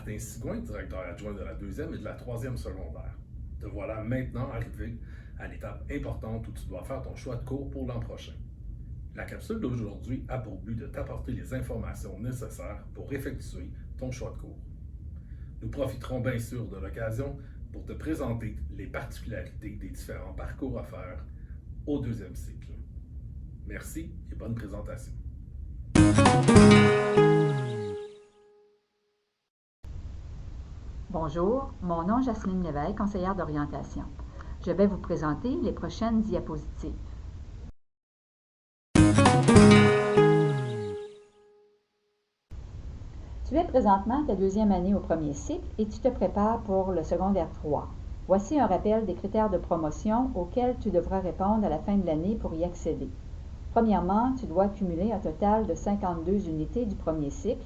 Martin Sigouin, directeur adjoint de la deuxième et de la troisième secondaire. Te voilà maintenant arrivé à l'étape importante où tu dois faire ton choix de cours pour l'an prochain. La capsule d'aujourd'hui a pour but de t'apporter les informations nécessaires pour effectuer ton choix de cours. Nous profiterons bien sûr de l'occasion pour te présenter les particularités des différents parcours offerts au deuxième cycle. Merci et bonne présentation. Bonjour, mon nom est Jasmine Lévesque, conseillère d'orientation. Je vais vous présenter les prochaines diapositives. Tu es présentement à ta deuxième année au premier cycle et tu te prépares pour le secondaire 3. Voici un rappel des critères de promotion auxquels tu devras répondre à la fin de l'année pour y accéder. Premièrement, tu dois cumuler un total de 52 unités du premier cycle.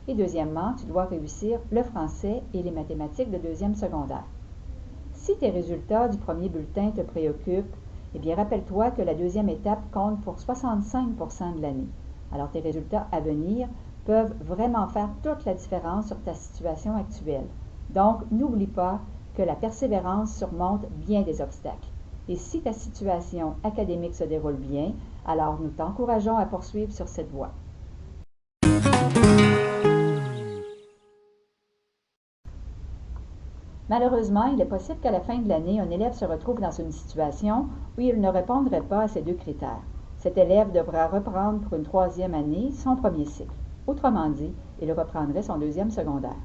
Et deuxièmement, tu dois réussir le français et les mathématiques de deuxième secondaire. Si tes résultats du premier bulletin te préoccupent, eh bien rappelle-toi que la deuxième étape compte pour 65% de l'année. Alors tes résultats à venir peuvent vraiment faire toute la différence sur ta situation actuelle. Donc, n'oublie pas que la persévérance surmonte bien des obstacles. Et si ta situation académique se déroule bien, alors nous t'encourageons à poursuivre sur cette voie. Malheureusement, il est possible qu'à la fin de l'année, un élève se retrouve dans une situation où il ne répondrait pas à ces deux critères. Cet élève devra reprendre pour une troisième année son premier cycle. Autrement dit, il reprendrait son deuxième secondaire.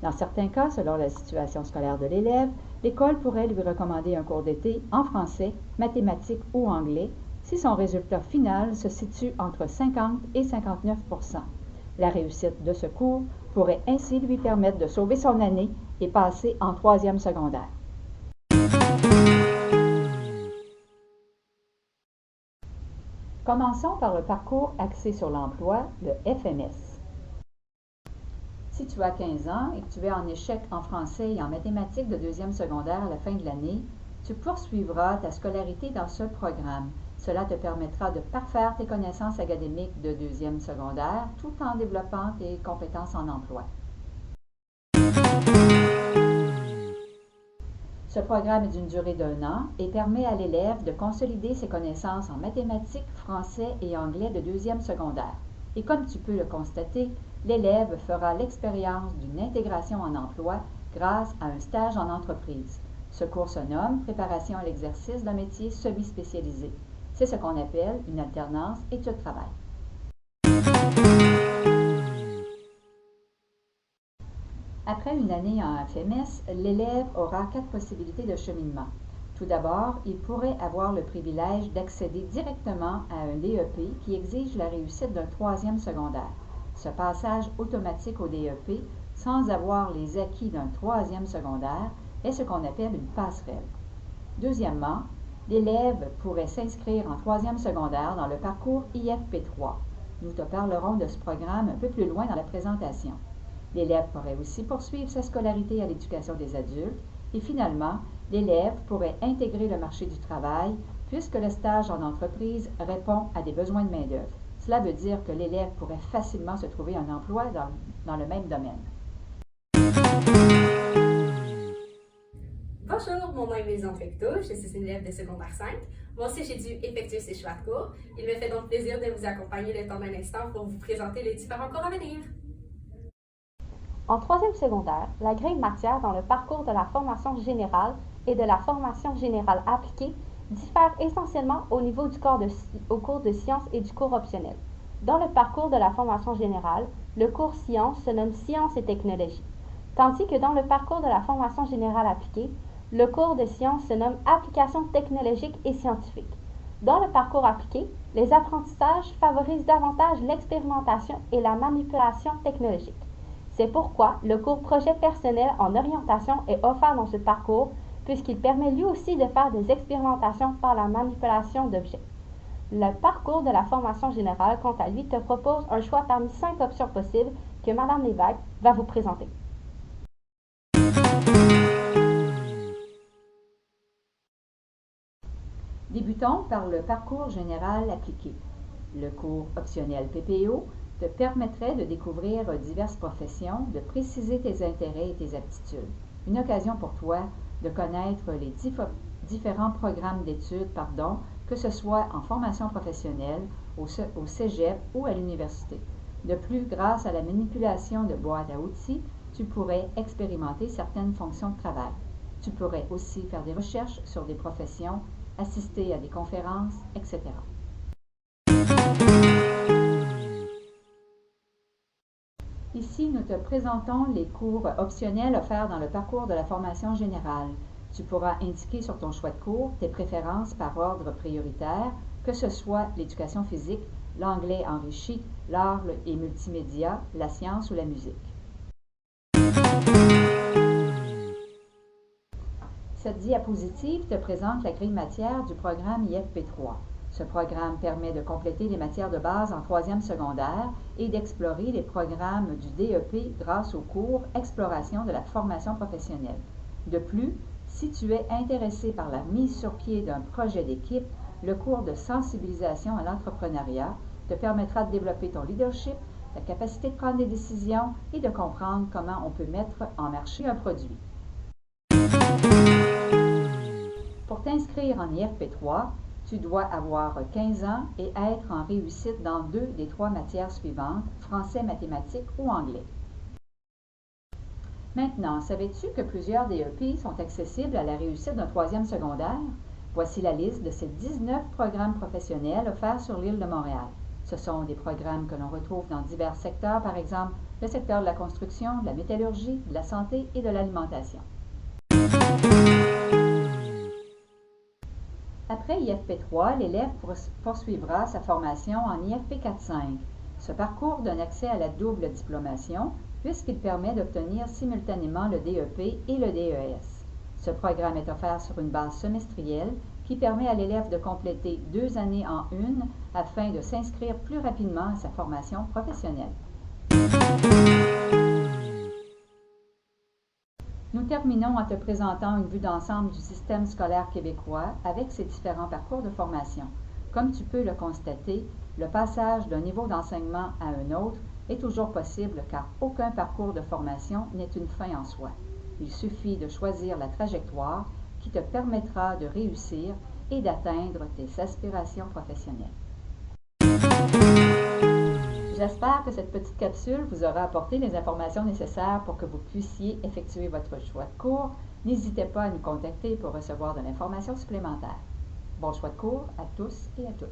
Dans certains cas, selon la situation scolaire de l'élève, l'école pourrait lui recommander un cours d'été en français, mathématiques ou anglais si son résultat final se situe entre 50 et 59%. La réussite de ce cours pourrait ainsi lui permettre de sauver son année et passer en troisième secondaire. Commençons par le parcours axé sur l'emploi, le FMS. Si tu as 15 ans et que tu es en échec en français et en mathématiques de deuxième secondaire à la fin de l'année, tu poursuivras ta scolarité dans ce programme. Cela te permettra de parfaire tes connaissances académiques de deuxième secondaire tout en développant tes compétences en emploi. Ce programme est d'une durée d'1 an et permet à l'élève de consolider ses connaissances en mathématiques, français et anglais de deuxième secondaire. Et comme tu peux le constater, l'élève fera l'expérience d'une intégration en emploi grâce à un stage en entreprise. Ce cours se nomme Préparation à l'exercice d'un métier semi-spécialisé. C'est ce qu'on appelle une alternance études-travail. Après une année en FMS, l'élève aura 4 possibilités de cheminement. Tout d'abord, il pourrait avoir le privilège d'accéder directement à un DEP qui exige la réussite d'un troisième secondaire. Ce passage automatique au DEP, sans avoir les acquis d'un troisième secondaire, est ce qu'on appelle une passerelle. Deuxièmement, l'élève pourrait s'inscrire en troisième secondaire dans le parcours IFP3. Nous te parlerons de ce programme un peu plus loin dans la présentation. L'élève pourrait aussi poursuivre sa scolarité à l'éducation des adultes et finalement, l'élève pourrait intégrer le marché du travail puisque le stage en entreprise répond à des besoins de main-d'œuvre. Cela veut dire que l'élève pourrait facilement se trouver un emploi dans le même domaine. Bonjour, mon nom est Mélisande Fecteau, je suis une élève de secondaire 5. Moi aussi, j'ai dû effectuer ces choix de cours. Il me fait donc plaisir de vous accompagner le temps d'un instant pour vous présenter les différents cours à venir. En troisième secondaire, la grille matière dans le parcours de la formation générale et de la formation générale appliquée diffère essentiellement au niveau du cours de sciences et du cours optionnel. Dans le parcours de la formation générale, le cours sciences se nomme sciences et technologies, tandis que dans le parcours de la formation générale appliquée, le cours de sciences se nomme applications technologiques et scientifiques. Dans le parcours appliqué, les apprentissages favorisent davantage l'expérimentation et la manipulation technologique. C'est pourquoi le cours projet personnel en orientation est offert dans ce parcours puisqu'il permet lui aussi de faire des expérimentations par la manipulation d'objets. Le parcours de la formation générale, quant à lui, te propose un choix parmi 5 options possibles que Mme Lévesque va vous présenter. Débutons par le parcours général appliqué. Le cours optionnel PPO te permettrait de découvrir diverses professions, de préciser tes intérêts et tes aptitudes. Une occasion pour toi de connaître les différents programmes d'études, que ce soit en formation professionnelle, au cégep ou à l'université. De plus, grâce à la manipulation de boîtes à outils, tu pourrais expérimenter certaines fonctions de travail. Tu pourrais aussi faire des recherches sur des professions, assister à des conférences, etc. Ici, nous te présentons les cours optionnels offerts dans le parcours de la formation générale. Tu pourras indiquer sur ton choix de cours tes préférences par ordre prioritaire, que ce soit l'éducation physique, l'anglais enrichi, l'art et multimédia, la science ou la musique. Cette diapositive te présente la grille matière du programme IFP3. Ce programme permet de compléter les matières de base en troisième secondaire et d'explorer les programmes du DEP grâce au cours Exploration de la formation professionnelle. De plus, si tu es intéressé par la mise sur pied d'un projet d'équipe, le cours de sensibilisation à l'entrepreneuriat te permettra de développer ton leadership, ta capacité de prendre des décisions et de comprendre comment on peut mettre en marché un produit. Pour t'inscrire en IFP3, tu dois avoir 15 ans et être en réussite dans 2 des 3 matières suivantes, français, mathématiques ou anglais. Maintenant, savais-tu que plusieurs DEP sont accessibles à la réussite d'un 3e secondaire? Voici la liste de ces 19 programmes professionnels offerts sur l'île de Montréal. Ce sont des programmes que l'on retrouve dans divers secteurs, par exemple le secteur de la construction, de la métallurgie, de la santé et de l'alimentation. Après IFP3, l'élève poursuivra sa formation en IFP4-5. Ce parcours donne accès à la double diplomation puisqu'il permet d'obtenir simultanément le DEP et le DES. Ce programme est offert sur une base semestrielle qui permet à l'élève de compléter 2 années en une afin de s'inscrire plus rapidement à sa formation professionnelle. Nous terminons en te présentant une vue d'ensemble du système scolaire québécois avec ses différents parcours de formation. Comme tu peux le constater, le passage d'un niveau d'enseignement à un autre est toujours possible car aucun parcours de formation n'est une fin en soi. Il suffit de choisir la trajectoire qui te permettra de réussir et d'atteindre tes aspirations professionnelles. J'espère que cette petite capsule vous aura apporté les informations nécessaires pour que vous puissiez effectuer votre choix de cours. N'hésitez pas à nous contacter pour recevoir de l'information supplémentaire. Bon choix de cours à tous et à toutes.